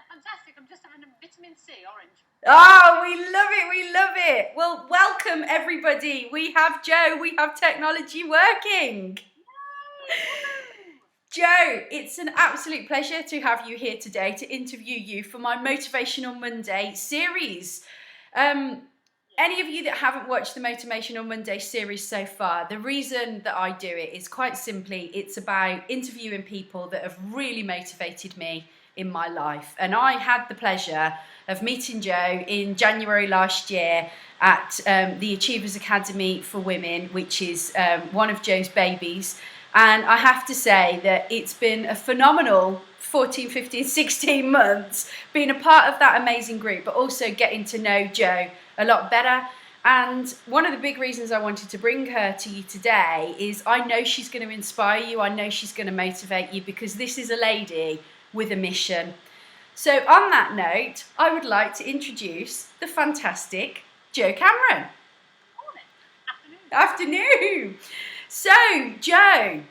Fantastic. I'm just having a vitamin C orange. Oh, we love it, we love it. Well, welcome everybody. We have Joe, we have technology working. Joe, it's an absolute pleasure to have you here today to interview you for my Motivational Monday series. Any of you that haven't watched the Motivational Monday series so far, the reason that I do it is quite simply, it's about interviewing people that have really motivated me in my life. And I had the pleasure of meeting Joe in January last year at the Achievers Academy for Women, which is one of Joe's babies. And I have to say that it's been a phenomenal 14, 15, 16 months being a part of that amazing group, but also getting to know Joe a lot better. And one of the big reasons I wanted to bring her to you today is I know she's going to inspire you. I know she's going to motivate you because this is a lady with a mission. So on that note, I would like to introduce the fantastic Joe Cameron. Morning. Afternoon. So, Joe,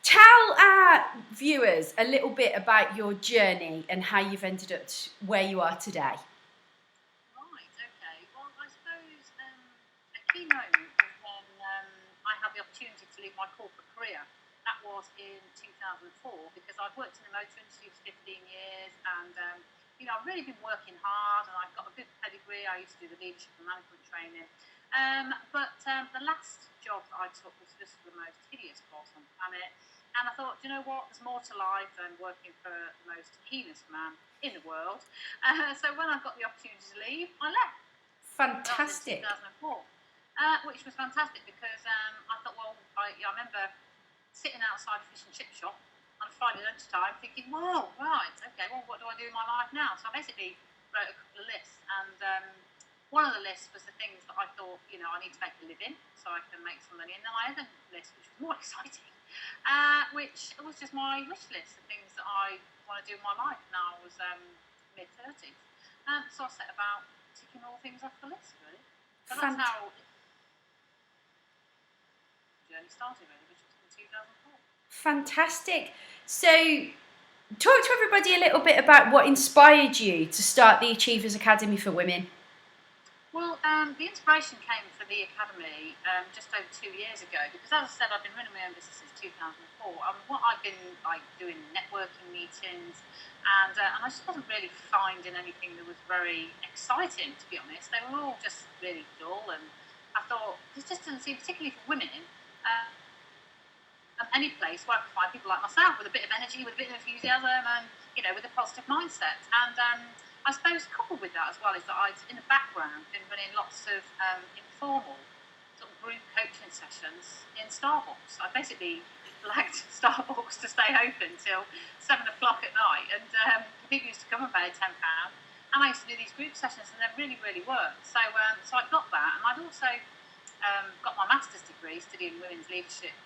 tell our viewers a little bit about your journey and how you've ended up where you are today. Right, okay. Well, I suppose a key moment was when I had the opportunity to leave my corporate career. That was in 2004 because I've worked in the motor industry for 15 years and I've really been working hard and I've got a good pedigree. I used to do the leadership and management training. But the last job that I took was just the most hideous boss on the planet. And I thought, you know what, there's more to life than working for the most heinous man in the world. So when I got the opportunity to leave, I left. Fantastic. That was in 2004, which was fantastic because I thought, well, I remember sitting outside a fish and chip shop on a Friday lunchtime thinking, well, right, okay, well, what do I do in my life now? So I basically wrote a couple of lists and one of the lists was the things that I thought, I need to make a living so I can make some money. And then I had a list which was more exciting, which was just my wish list of things that I want to do in my life. Now I was mid-30s. So I set about ticking all things off the list, really. So that's how the journey started, really, which was in 2004. Fantastic. So, talk to everybody a little bit about what inspired you to start the Achievers Academy for Women. Well, the inspiration came for the Academy just over 2 years ago because, as I said, I've been running my own business since 2004. What I've been doing networking meetings, and I just wasn't really finding anything that was very exciting, to be honest. They were all just really dull, and I thought this just doesn't seem, particularly for women, any place where I can find people like myself with a bit of energy, with a bit of enthusiasm, and with a positive mindset. And I suppose coupled with that as well is that I'd, in the background, been running lots of informal sort of group coaching sessions in Starbucks. I basically lagged Starbucks to stay open till 7 o'clock at night, and people used to come and pay £10. And I used to do these group sessions, and they really, really worked. So I got that, and I'd also got my master's degree studying women's leadership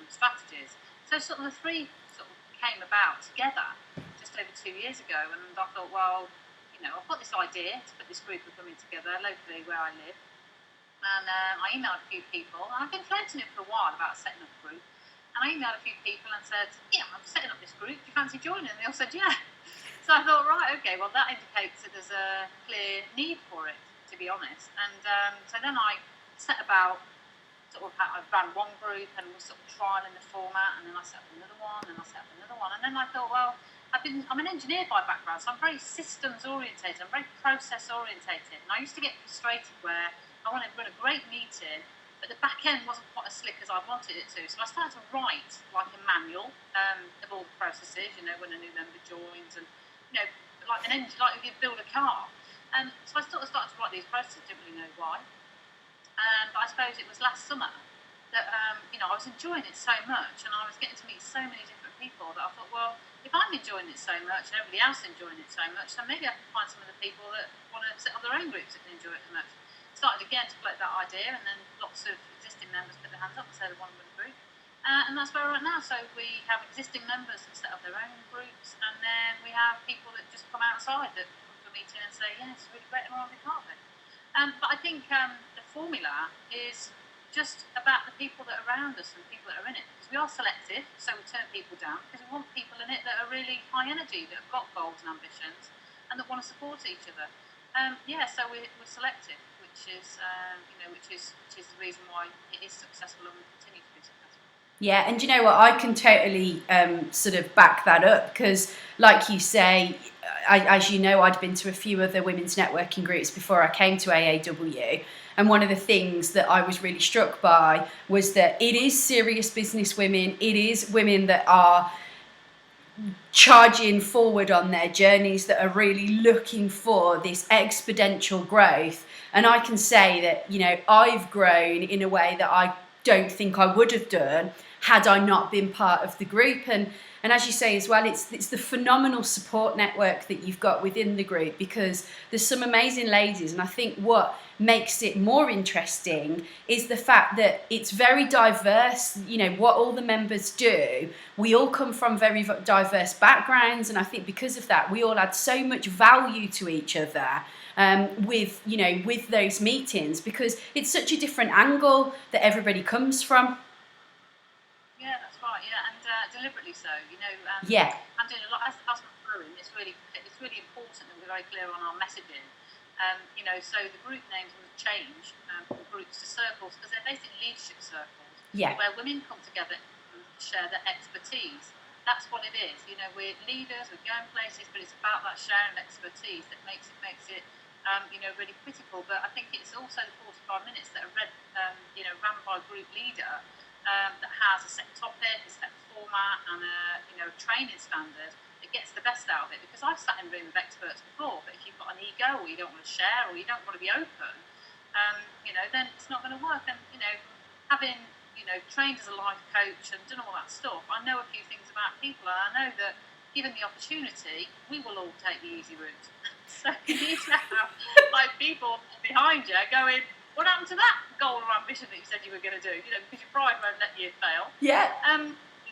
strategies. So sort of the three sort of came about together just over 2 years ago, and I thought, well, I've got this idea to put this group of women together locally where I live. And I emailed a few people, and I've been floating it for a while about setting up a group. And I emailed a few people and said, yeah, I'm setting up this group, do you fancy joining? And they all said, yeah. So I thought, right, okay, well, that indicates that there's a clear need for it, to be honest. And so then I set about, I ran one group and was sort of trialing the format, and then I set up another one, and I set up another one. And then I thought, well, I'm an engineer by background, so I'm very systems orientated, I'm very process orientated, and I used to get frustrated where I wanted to run a great meeting, but the back end wasn't quite as slick as I wanted it to. So I started to write like a manual of all the processes, when a new member joins, and like an engine, like you build a car. So I started to write these processes, didn't really know why. But I suppose it was last summer that I was enjoying it so much, and I was getting to meet so many different people that I thought, well, if I'm enjoying it so much and everybody else is enjoying it so much, then maybe I can find some of the people that want to set up their own groups that can enjoy it so much. Started again to collect that idea, and then lots of existing members put their hands up and said they want to run a group. And that's where we're at now. So we have existing members that set up their own groups, and then we have people that just come outside that come to a meeting and say, yeah, it's really great, and we're on the carpet. But I think the formula is just about the people that are around us and people that are in it. Because we are selective, so we turn people down because we want people in it that are really high energy, that have got goals and ambitions, and that want to support each other. So we're selective, which is the reason why it is successful and will continue to be successful. Yeah, and you know what? I can totally sort of back that up because, like you say, as you know, I'd been to a few other women's networking groups before I came to AAW. And one of the things that I was really struck by was that it is serious business women. It is women that are charging forward on their journeys, that are really looking for this exponential growth. And I can say that, you know, I've grown in a way that I don't think I would have done had I not been part of the group. And as you say as well, it's the phenomenal support network that you've got within the group, because there's some amazing ladies. And I think what makes it more interesting is the fact that it's very diverse. You know, what all the members do, we all come from very diverse backgrounds. And I think because of that, we all add so much value to each other with those meetings, because it's such a different angle that everybody comes from. Yeah, that's right. Yeah, and deliberately so. You know, yeah. I'm doing a lot as I'm growing. It's really important that we're very clear on our messaging. So the group names will change from groups to circles, because they're basically leadership circles. Yeah. Where women come together and share their expertise. That's what it is. You know, we're leaders, we're going places, but it's about that sharing expertise that makes it really critical. But I think it's also the 45 minutes that are ran by a group leader. That has a set topic, a set format, and a training standard that gets the best out of it. Because I've sat in a room with experts before, but if you've got an ego, or you don't want to share, or you don't want to be open, then it's not going to work. And having trained as a life coach and done all that stuff, I know a few things about people, and I know that given the opportunity, we will all take the easy route. So you need to have people behind you going, what happened to that goal or ambition that you said you were going to do? Because your pride won't let you fail. Yeah.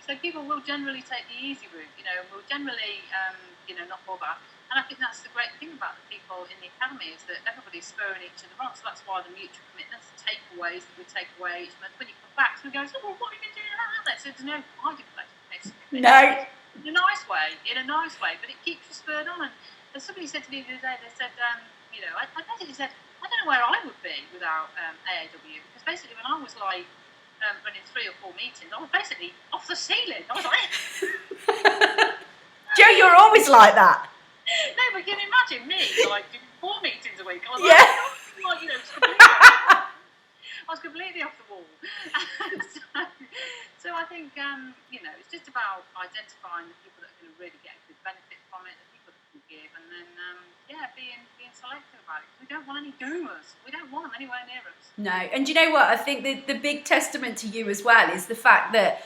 So people will generally take the easy route, and will generally, not bother. And I think that's the great thing about the people in the academy, is that everybody's spurring each other on. So that's why the mutual commitments, the takeaways that we take away each month. When you come back, so we go, well, what have you been doing about that? So there's no argument about it. No. In a nice way, but it keeps you spurred on. And somebody said to me the other day, they said, I basically said, I don't know where I would be without AAW, because basically when I was running 3 or 4 meetings, I was basically off the ceiling. I was like, Joe, you're always like that. No, but can you imagine me doing 4 meetings a week? I was I was completely off the wall. So I think it's just about identifying the people that are going to really get a good benefit from it, the people that can give, and then being selective about it. We don't want any doomers. We don't want them anywhere near us. No, and you know what? I think the big testament to you as well is the fact that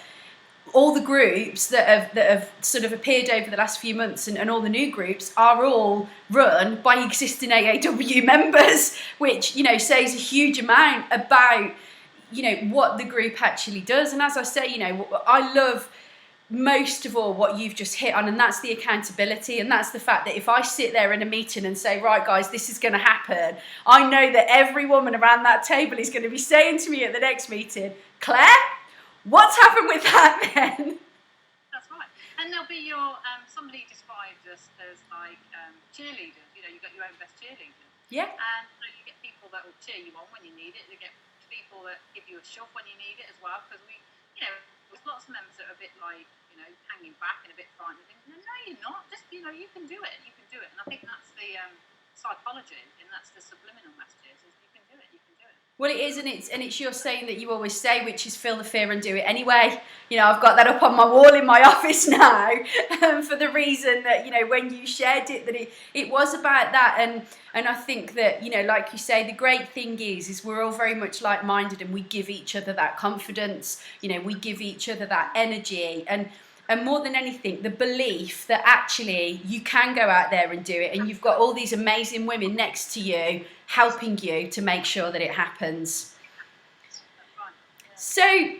all the groups that have sort of appeared over the last few months, and all the new groups, are all run by existing AAW members, which says a huge amount about what the group actually does. And as I say, I love most of all what you've just hit on, and that's the accountability, and that's the fact that if I sit there in a meeting and say, right guys, this is going to happen, I know that every woman around that table is going to be saying to me at the next meeting, Claire, what's happened with that then? That's right. And there'll be your somebody described us as cheerleaders. You've got your own best cheerleaders. Yeah. And so you get people that will cheer you on when you need it. You get people that give you a shove when you need it as well, because there's lots of members that are a bit hanging back and a bit frightened. No, you're not. Just you can do it. You can do it. And I think that's the psychology, and that's the subliminal messages. Is you can do it. You can do it. Well, it is, and it's your saying that you always say, which is feel the fear and do it anyway. I've got that up on my wall in my office now, for the reason that when you shared it, that it was about that, and I think that like you say, the great thing is we're all very much like-minded, and we give each other that confidence. We give each other that energy, and more than anything, the belief that actually you can go out there and do it, and you've got all these amazing women next to you helping you to make sure that it happens. So,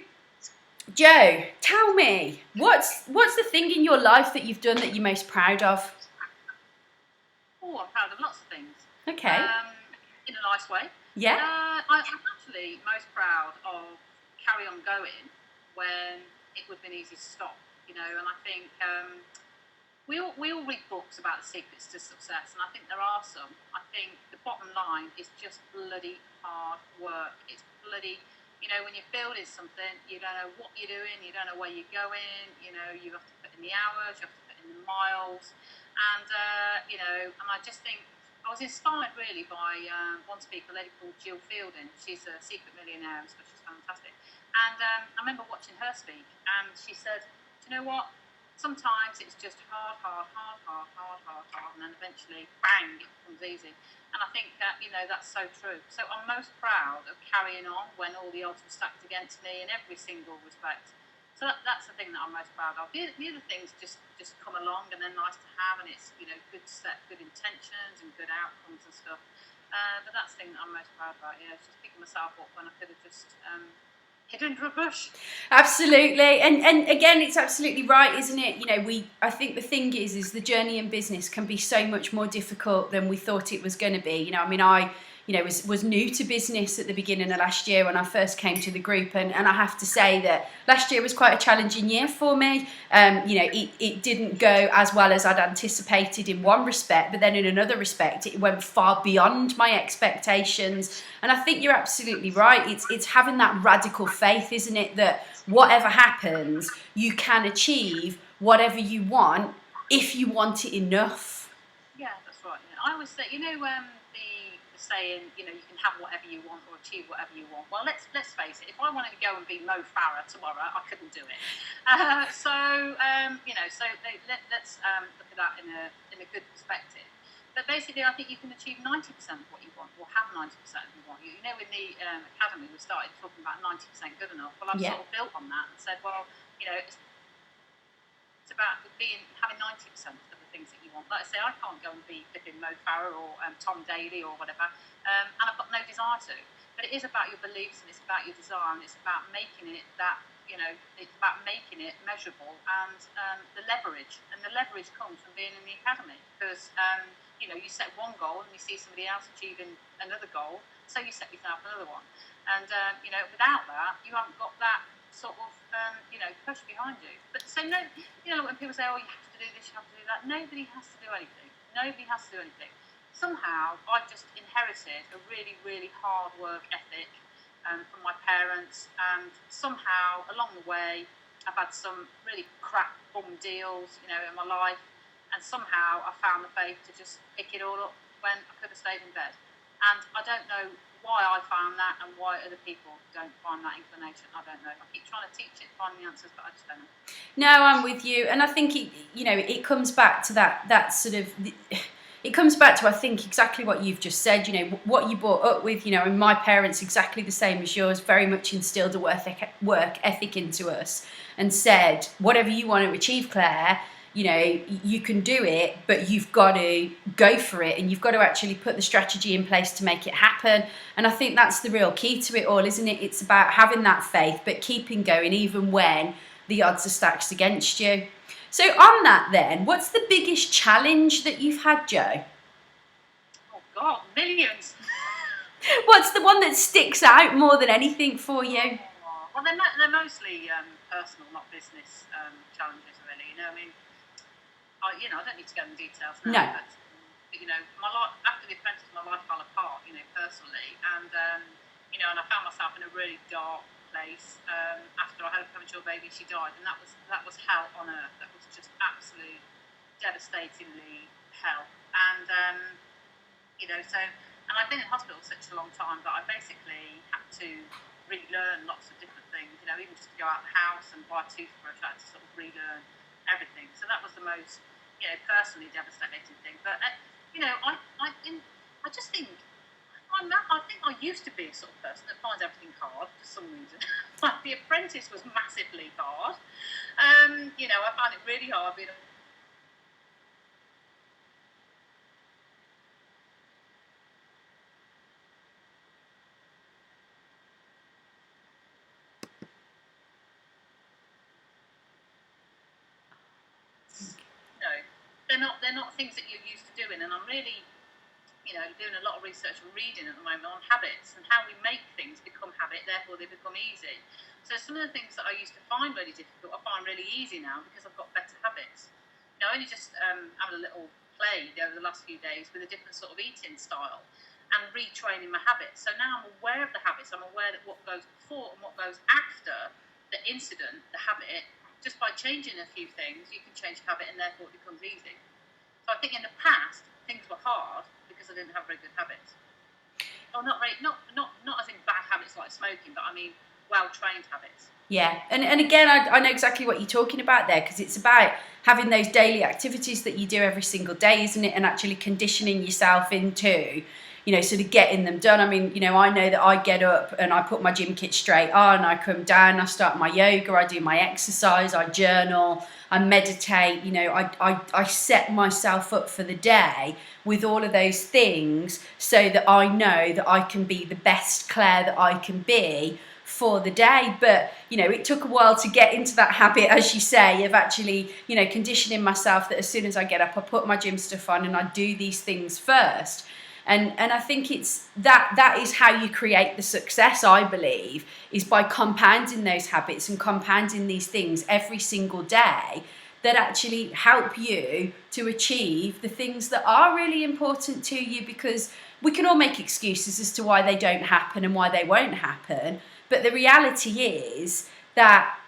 Joe, tell me, what's the thing in your life that you've done that you're most proud of? Oh, I'm proud of lots of things. Okay. In a nice way. Yeah. I'm actually most proud of carry on going when it would have been easy to stop, you know, and I think we all read books about the secrets to success, and I think there are some. I think the bottom line is just bloody hard work. It's bloody, you know, when you're building something, you don't know what you're doing, you don't know where you're going, you know, you have to put in the hours, you have to put in the miles, and, you know, and I just think I was inspired really by one speaker, a lady called Jill Fielding. She's a secret millionaire, so she's fantastic. And I remember watching her speak, and she said, do you know what? Sometimes it's just hard, and then eventually, bang, it becomes easy. And I think that, you know, that's so true. So I'm most proud of carrying on when all the odds were stacked against me in every single respect. So that's the thing that I'm most proud of. The other things just come along and they're nice to have, and it's, you know, good to set good intentions and good outcomes and stuff. But that's the thing that I'm most proud about, yeah, it's just picking myself up when I could have just hid under a bush. Absolutely, and again, it's absolutely right, isn't it? You know, I think the thing is the journey in business can be so much more difficult than we thought it was going to be. You know, I mean, was new to business at the beginning of last year when I first came to the group, and I have to say that last year was quite a challenging year for me. You know, it didn't go as well as I'd anticipated in one respect, but then in another respect, it went far beyond my expectations. And I think you're absolutely right. It's having that radical faith, isn't it, that whatever happens, you can achieve whatever you want if you want it enough. Yeah, that's right. Yeah. I always say, you know, the saying, you know, you can have whatever you want or achieve whatever you want. Well, let's face it. If I wanted to go and be Mo Farah tomorrow, I couldn't do it. You know, let's look at that in a good perspective. But basically, I think you can achieve 90% of what you want, or have 90% of what you want. You know, in the academy, we started talking about 90% good enough. Well, I've sort of built on that and said, well, you know, it's about having 90% of the things that you want. Like I say, I can't go and be flipping Mo Farah or Tom Daly or whatever, and I've got no desire to. But it is about your beliefs, and it's about your desire, and it's about making it that, you know, it's about making it measurable, and the leverage. And the leverage comes from being in the academy, because you know, you set one goal and you see somebody else achieving another goal, so you set yourself another one. And you know, without that, you haven't got that sort of you know, push behind you. But so no, you know, when people say, oh, you have to do this, you have to do that, nobody has to do anything. Nobody has to do anything. Somehow I've just inherited a really, really hard work ethic from my parents, and somehow along the way I've had some really crap bum deals, you know, in my life, and somehow I found the faith to just pick it all up when I could have stayed in bed. And I don't know why I found that and why other people don't find that inclination. I don't know. I keep trying to teach it, find the answers, but I just don't know. No, I'm with you, and I think it comes back to that sort of. It comes back to, I think, exactly what you've just said. You know, what you brought up with, you know, and my parents, exactly the same as yours, very much instilled a work ethic into us and said, whatever you want to achieve, Claire, you know, you can do it, but you've got to go for it, and you've got to actually put the strategy in place to make it happen. And I think that's the real key to it all, isn't it? It's about having that faith, but keeping going even when the odds are stacked against you. So on that then, what's the biggest challenge that you've had, Jo? Oh God, millions. What's the one that sticks out more than anything for you? Well, they're mostly personal, not business challenges, really. You know, I mean, I don't need to go into details now. No. But you know, my life after the Apprentice, my life fell apart. You know, personally, and you know, and I found myself in a really dark place. After I had a premature baby, she died, and that was hell on earth. That was just absolute, devastatingly hell. And you know, and I've been in hospital such a long time that I basically had to relearn lots of different things. You know, even just to go out of the house and buy a toothbrush, I had to sort of relearn everything. So that was the most, you know, personally devastating thing. But you know, I just think I think I used to be a sort of person that finds everything hard for some reason. Like The Apprentice was massively hard. You know, I found it really hard being they're not things that you're used to doing, and I'm really doing a lot of research and reading at the moment on habits and how we make things become habit, therefore they become easy. So some of the things that I used to find really difficult, I find really easy now because I've got better habits. I only just having a little play over the last few days with a different sort of eating style and retraining my habits. So now I'm aware of the habits. I'm aware that what goes before and what goes after the incident, the habit. Just by changing a few things, you can change habit, and therefore it becomes easy. So I think in the past things were hard because I didn't have very good habits. Well, not as in bad habits like smoking, but I mean well-trained habits. Yeah, and again, I know exactly what you're talking about there, because it's about having those daily activities that you do every single day, isn't it? And actually conditioning yourself into, sort of getting them done. I mean, I know that I get up and I put my gym kit straight on, I come down, I start my yoga, I do my exercise, I journal, I meditate, I set myself up for the day with all of those things so that I know that I can be the best Claire that I can be for the day. But it took a while to get into that habit, as you say, of actually conditioning myself that as soon as I get up I put my gym stuff on and I do these things first. And I think it's that is how you create the success, I believe, is by compounding those habits and compounding these things every single day that actually help you to achieve the things that are really important to you. Because we can all make excuses as to why they don't happen and why they won't happen. But the reality is that,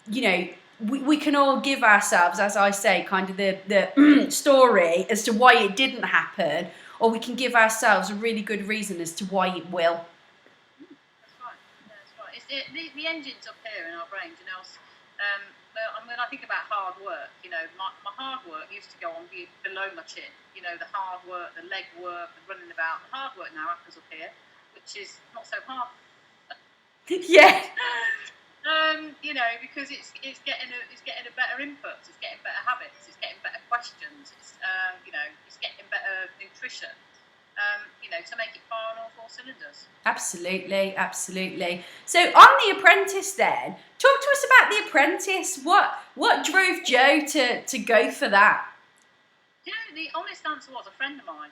we can all give ourselves, as I say, kind of the story as to why it didn't happen, or we can give ourselves a really good reason as to why it will. That's right. That's right. The engine's up here in our brains, when I think about hard work, my hard work used to go on below my chin. The hard work, the leg work, the running about. The hard work now happens up here, which is not so hard. Yeah. Because it's getting a better input, it's getting better habits, it's getting better questions, it's getting better nutrition, to make it fire on all four cylinders. Absolutely. So on The Apprentice then, talk to us about The Apprentice. What drove Joe to go for that? The honest answer was a friend of mine.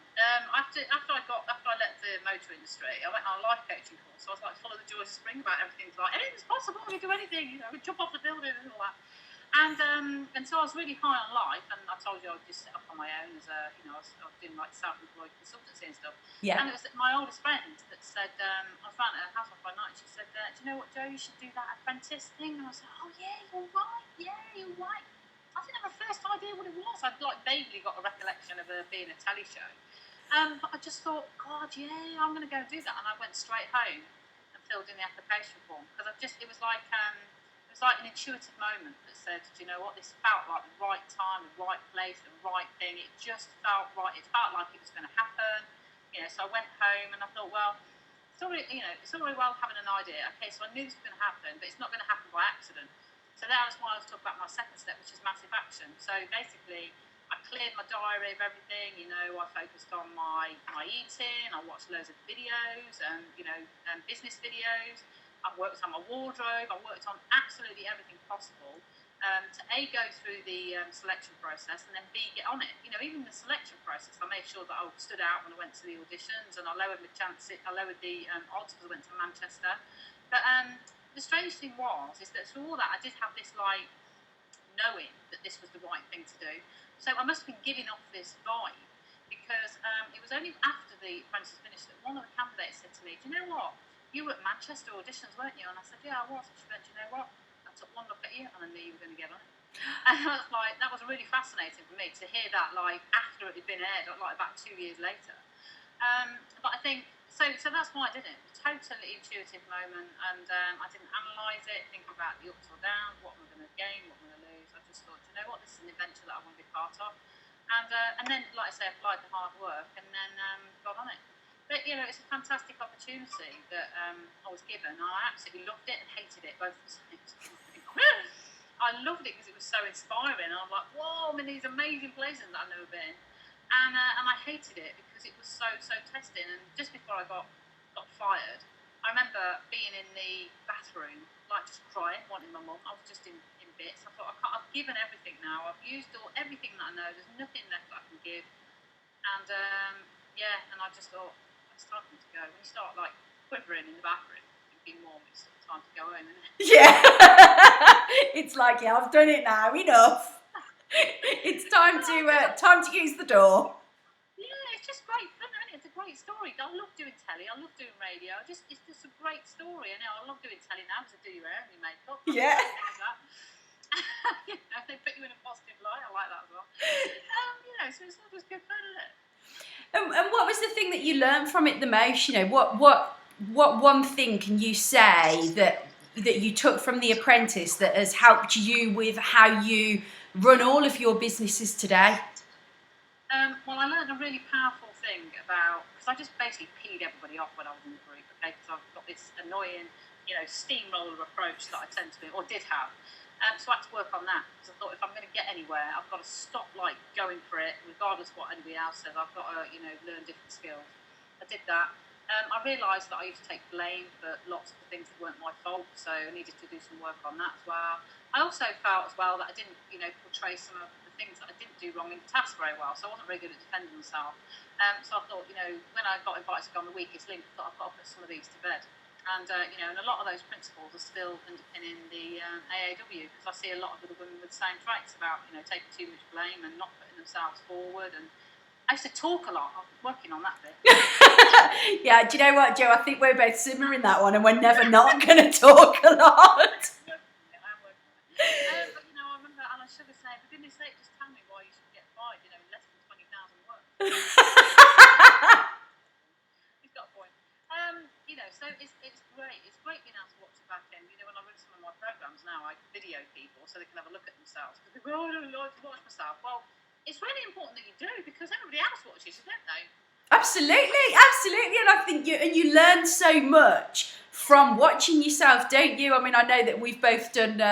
After I left the motor industry, I went on a life coaching course. So I was like full of the joys of spring about everything. Like anything's possible. We can do anything. We jump off the building and all that. And so I was really high on life. And I told you I would just set up on my own as a I was doing like self-employed consultancy and stuff. Yeah. And it was my oldest friend that said I was around at her house by night. She said, "Do you know what, Joe? You should do that apprentice thing." And I was like, "Oh yeah, you're right. Yeah, you're right." I didn't have a first idea what it was. I'd vaguely got a recollection of it being a telly show. But I just thought, God, yeah, I'm going to go do that. And I went straight home and filled in the application form because it was like an intuitive moment that said, do you know what, this felt like the right time, the right place, the right thing. It just felt right. It felt like it was going to happen. So I went home and I thought, well, it's all very well having an idea. Okay, so I knew this was going to happen, but it's not going to happen by accident. So that was why I was talking about my second step, which is massive action. So basically, I cleared my diary of everything. I focused on my eating. I watched loads of videos and business videos. I worked on my wardrobe. I worked on absolutely everything possible to A, go through the selection process, and then B, get on it. Even the selection process, I made sure that I stood out when I went to the auditions, and I lowered the chances. I lowered the odds because I went to Manchester. But the strange thing is that through all that, I did have this knowing that this was the right thing to do. So I must have been giving off this vibe because it was only after the Apprentice finished that one of the candidates said to me, "Do you know what? You were at Manchester auditions, weren't you?" And I said, "Yeah, I was." And she went, "Do you know what? I took one look at you and I knew you were going to get on it." And I was like, that was really fascinating for me to hear that after it had been aired, about 2 years later. But I think so that's why I did it. Totally intuitive moment, and I didn't analyse it, think about the ups or downs, what am I going to gain, what am I going to lose. I just thought, you know what, this is an adventure that I want to be part of, and then, like I say, applied the hard work, and then got on it. But it's a fantastic opportunity that I was given. I absolutely loved it and hated it both the same time. I loved it because it was so inspiring. I'm like, whoa, I'm in these amazing places that I've never been. And I hated it because it was so testing. And just before I got fired, I remember being in the bathroom, just crying, wanting my mum. I was just in bits. I thought, I've given everything now. I've used everything that I know. There's nothing left that I can give. And yeah, and I just thought, it's time for me to go. When you start like quivering in the bathroom and being warm, it's sort of time to go home, isn't it? Yeah. It's like, yeah, I've done it now, enough. It's time to use the door. Yeah, it's just great fun, isn't it? It's a great story. I love doing telly. I love doing radio. It's just a great story. I love doing telly now because I do your hair and your makeup. Yeah. You know, they put you in a positive light. I like that as well. You know, so it's all just good fun, isn't it? And what was the thing that you learned from it the most? You know, what one thing can you say that you took from The Apprentice that has helped you with how you run all of your businesses today? Well, I learned a really powerful thing about, because I just basically peed everybody off when I was in the group, okay, because I've got this annoying, you know, steamroller approach that I tend to be, or did have. So I had to work on that, because I thought if I'm going to get anywhere, I've got to stop, like, going for it, regardless of what anybody else says. I've got to, you know, learn different skills. I did that. I realised that I used to take blame for lots of the things that weren't my fault, so I needed to do some work on that as well. I also felt as well that I didn't, you know, portray some of the things that I didn't do wrong in the task very well, so I wasn't very good at defending myself. So I thought, you know, when I got invited to go on the weakest link, I thought I've got to put some of these to bed. And, you know, and a lot of those principles are still underpinning the AAW, because I see a lot of the women with the same traits about, you know, taking too much blame and not putting themselves forward. And I used to talk a lot. I'm working on that bit. Yeah, do you know what, Jo? I think we're both similar in that one, and we're never not going to talk a lot. But, you know, I remember Alan Sugar saying, for goodness sake, just tell me why you should get fired, you know, in less than 20,000 words. He's got a point. You know, so it's great. It's great being able to watch the back end. You know, when I run some of my programs now, I video people so they can have a look at themselves. Because they go, oh, I don't like to watch myself. Well, it's really important that you do, because everybody else watches you, don't they? Absolutely, absolutely, and I think you learn so much from watching yourself, don't you? I mean, I know that we've both done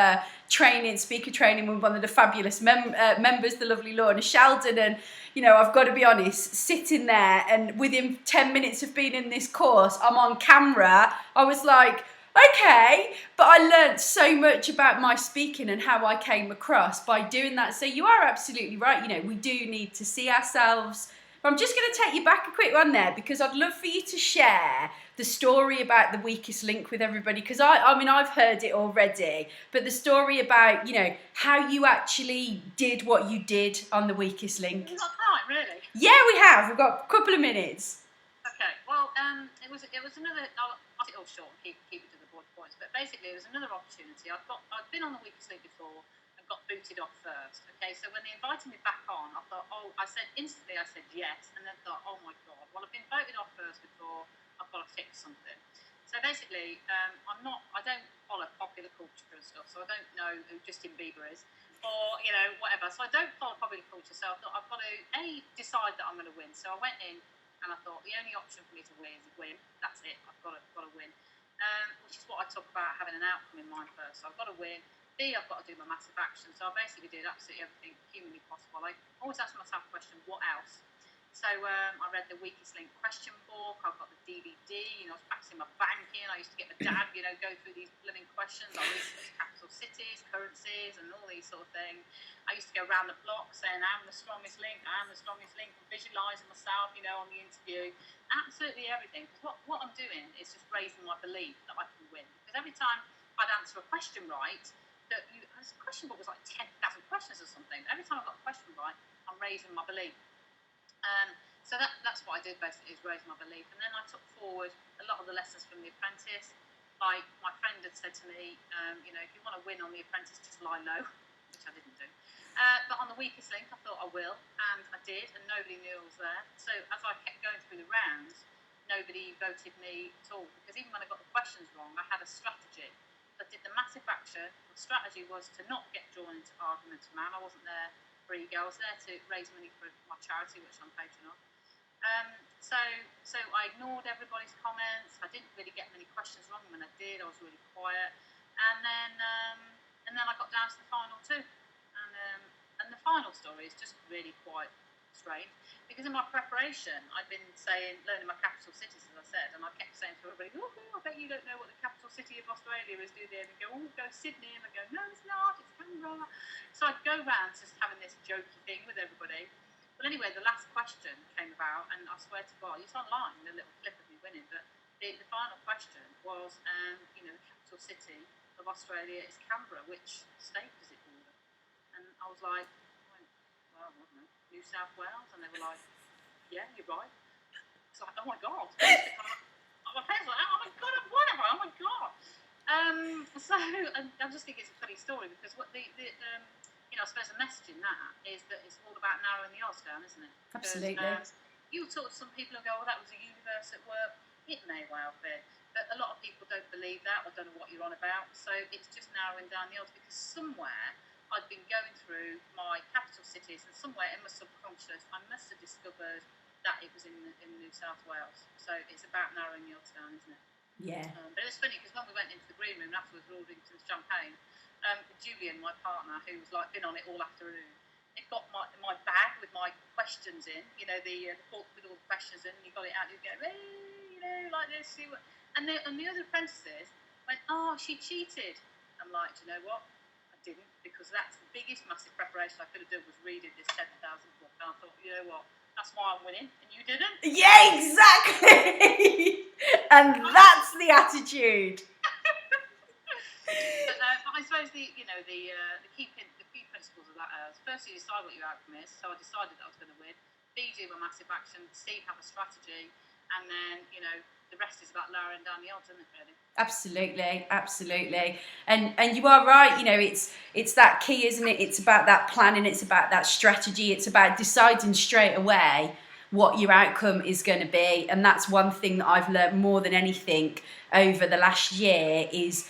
speaker training with one of the fabulous members, the lovely Lorna Sheldon, and you know, I've got to be honest, sitting there and within 10 minutes of being in this course, I'm on camera. I was like, okay, but I learned so much about my speaking and how I came across by doing that. So you are absolutely right. You know, we do need to see ourselves. I'm just going to take you back a quick one there, because I'd love for you to share the story about the weakest link with everybody, because I mean, I've heard it already, but the story about, you know, how you actually did what you did on the weakest link. We've got time, really? Yeah, we have. We've got a couple of minutes. Okay, well, it was another, I'll cut it all short and keep it to the bullet points, but basically it was another opportunity. I'd been on the weakest link before, got booted off first. Okay, so when they invited me back on, I thought, I said yes, and then thought, oh my god, well, I've been voted off first before, I've got to fix something. So basically, I don't follow popular culture and stuff, so I don't know who Justin Bieber is, or, you know, whatever. So I don't follow popular culture, so I thought I've got to, decide that I'm going to win. So I went in, and I thought, the only option for me to win is win. That's it, I've got to win. Which is what I talk about, having an outcome in mind first. So I've got to win. B, I've got to do my massive action. So I basically did absolutely everything humanly possible. I always ask myself the question, what else? So I read the weakest link question book. I've got the DVD. You know, I was practicing my banking. I used to get my dad, you know, go through these blooming questions. I researched capital cities, currencies, and all these sort of things. I used to go around the block saying, I'm the strongest link, and visualising myself, you know, on the interview. Absolutely everything. Because what I'm doing is just raising my belief that I can win. Because every time I'd answer a question right, the question book was like 10,000 questions or something. Every time I got a question right, I'm raising my belief. So that's what I did basically, is raise my belief. And then I took forward a lot of the lessons from The Apprentice. Like my friend had said to me, you know, if you want to win on The Apprentice, just lie low, which I didn't do. But on the weakest link, I thought I will, and I did, and nobody knew I was there. So as I kept going through the rounds, nobody voted me at all, because even when I got the questions wrong, I had a strategy. I did the massive action. The strategy was to not get drawn into arguments, man. I wasn't there for ego. I was there to raise money for my charity, which I'm patron of. So I ignored everybody's comments. I didn't really get many questions wrong. When I did, I was really quiet. And then I got down to the final two. And the final story is just really quite strange, because in my preparation I'd been learning my capital cities, as I said, and I kept saying to everybody, I bet you don't know what the capital city of Australia is, do they? And they go, go Sydney, and I go, no, it's not, it's Canberra. So I'd go around just having this jokey thing with everybody, Well, anyway, the last question came about, and I swear to God, it's online, the little clip of me winning, but the final question was, the capital city of Australia is Canberra. Which state does it border? And I was like, well, I don't know, New South Wales? And they were like, yeah, you're right. It's like, oh my God. My parents were like, oh my God, I've won it. Oh my God. I just think it's a funny story, because what I suppose the message in that is that it's all about narrowing the odds down, isn't it? Because, Absolutely. You'll talk to some people and go, well, that was a universe at work. It may well be. But a lot of people don't believe that, or don't know what you're on about. So it's just narrowing down the odds, because somewhere I'd been going through my capital cities, and somewhere in my subconscious I must have discovered that it was in New South Wales. So it's about narrowing the odds down, isn't it? Yeah. But it was funny, because when we went into the green room afterwards, we were ordering some champagne. Julian, my partner, who was like been on it all afternoon, it got my bag with my questions in, the book with all the questions in, and you got it out, you go, hey, like this, and the other apprentices went, oh, she cheated. I'm like, do you know what? I didn't, because that's the biggest massive preparation I could have done, was reading this 10,000 book, and I thought, you know what? That's why I'm winning, and you didn't. Yeah, exactly. And that's the attitude. But I suppose the key principles of that is, firstly, decide what your outcome is. So I decided that I was going to win. B, do my massive action. C, have a strategy, and then the rest is about lowering down the odds, isn't it? Really. Absolutely. And you are right. It's that key, isn't it? It's about that planning. It's about that strategy. It's about deciding straight away what your outcome is going to be. And that's one thing that I've learned more than anything over the last year is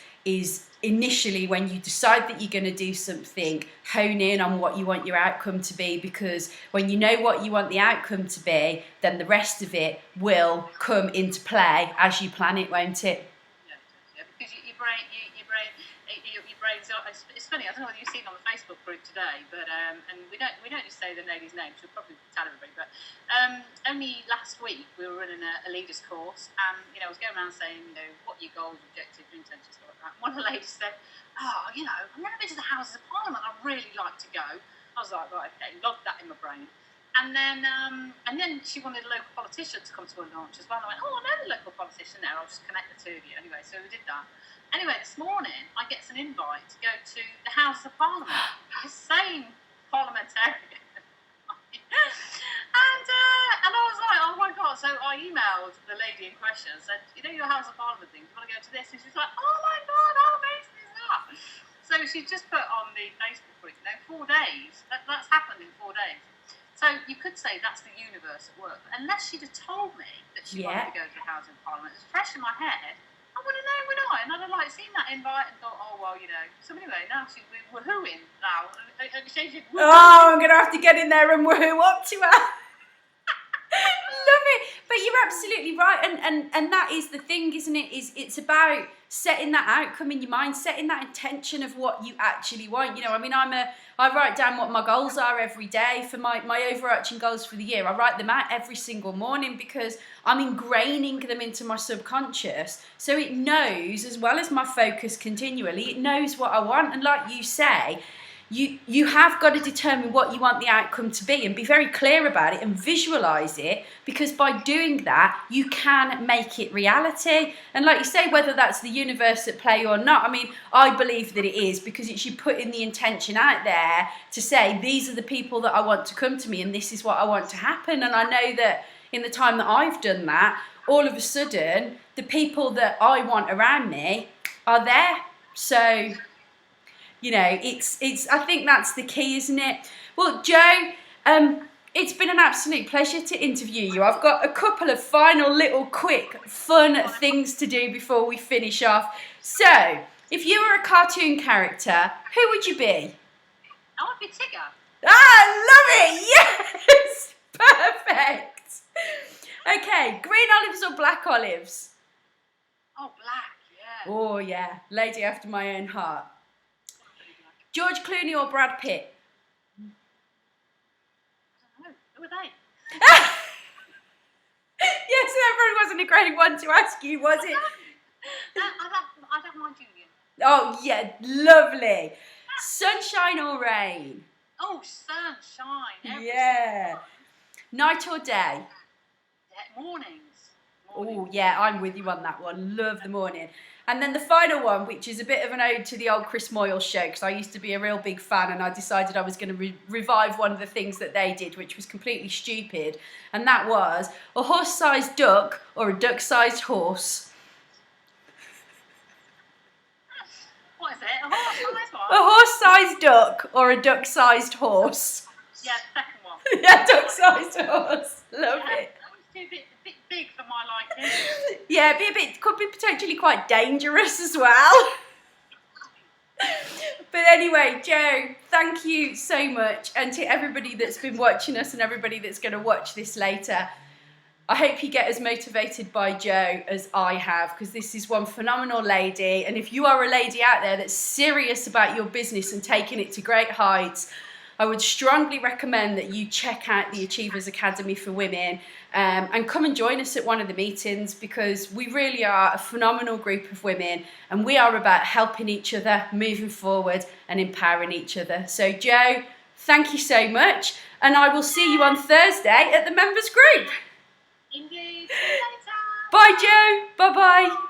initially, when you decide that you're going to do something, hone in on what you want your outcome to be, because when you know what you want the outcome to be, then the rest of it will come into play as you plan it, won't it? Yeah, because your brain's. It's funny. I don't know whether you've seen on the Facebook group today, but and we don't just say the lady's name. She'll probably tell everybody. But only last week we were running a leaders course, and I was going around saying, what your goals, objectives, intentions, stuff like that. And one of the ladies said, oh, I've never been to the Houses of Parliament. I'd really like to go. I was like, right, okay, logged that in my brain. And then she wanted a local politician to come to her launch as well. And I went, oh, I know the local politician there. I'll just connect the two of you. Anyway, so we did that. Anyway, this morning, I get an invite to go to the House of Parliament, the same parliamentarian. And I was like, oh my God. So I emailed the lady in question and said, your House of Parliament thing, do you want to go to this? And she's like, oh my God, how amazing is that? So she's just put on the Facebook group, 4 days. That's happened in 4 days. So you could say that's the universe at work. But unless she'd have told me that she wanted to go to the House of Parliament, it's fresh in my head, I would have known, would I? And I'd have seen that invite and thought, oh, well, So anyway, now she's woohooing now. Oh, I'm going to have to get in there and woohoo up to her. Love it. But you're absolutely right. And that is the thing, isn't it? It's about setting that outcome in your mind, setting that intention of what you actually want. I write down what my goals are every day for my overarching goals for the year. I write them out every single morning because I'm ingraining them into my subconscious. So it knows, as well as my focus continually, it knows what I want. And like you say, you have got to determine what you want the outcome to be and be very clear about it and visualize it, because by doing that you can make it reality. And like you say, whether that's the universe at play or not, I believe that it is, because it's you putting the intention out there to say, these are the people that I want to come to me and this is what I want to happen. And I know that in the time that I've done that, all of a sudden the people that I want around me are there. So it's. I think that's the key, isn't it? Well, Jo, it's been an absolute pleasure to interview you. I've got a couple of final little quick fun things to do before we finish off. So, if you were a cartoon character, who would you be? I would be Tigger. I love it. Yes, perfect. Okay, green olives or black olives? Oh, black. Yeah. Oh yeah, lady after my own heart. George Clooney or Brad Pitt? I don't know. Who are they? Yes, that probably wasn't a great one to ask you, was it? I don't mind Julian. Oh, yeah, lovely. Sunshine or rain? Oh, sunshine. Yeah. Night or day? Yeah, mornings. Oh, yeah, I'm with you on that one. Love the morning. And then the final one, which is a bit of an ode to the old Chris Moyle show, because I used to be a real big fan, and I decided I was going to revive one of the things that they did, which was completely stupid. And that was a horse-sized duck or a duck-sized horse. What is it? A horse-sized what? A horse-sized duck or a duck-sized horse. Yeah, second one. Yeah, duck-sized horse. Love it. That was too bit big for my liking. Yeah, could be potentially quite dangerous as well. But anyway, Jo, thank you so much. And to everybody that's been watching us and everybody that's going to watch this later, I hope you get as motivated by Jo as I have, because this is one phenomenal lady. And if you are a lady out there that's serious about your business and taking it to great heights, I would strongly recommend that you check out the Achievers Academy for Women and come and join us at one of the meetings, because we really are a phenomenal group of women and we are about helping each other, moving forward and empowering each other. So Jo, thank you so much, and I will see you on Thursday at the members group. Indeed. See you later. Bye Jo, bye-bye.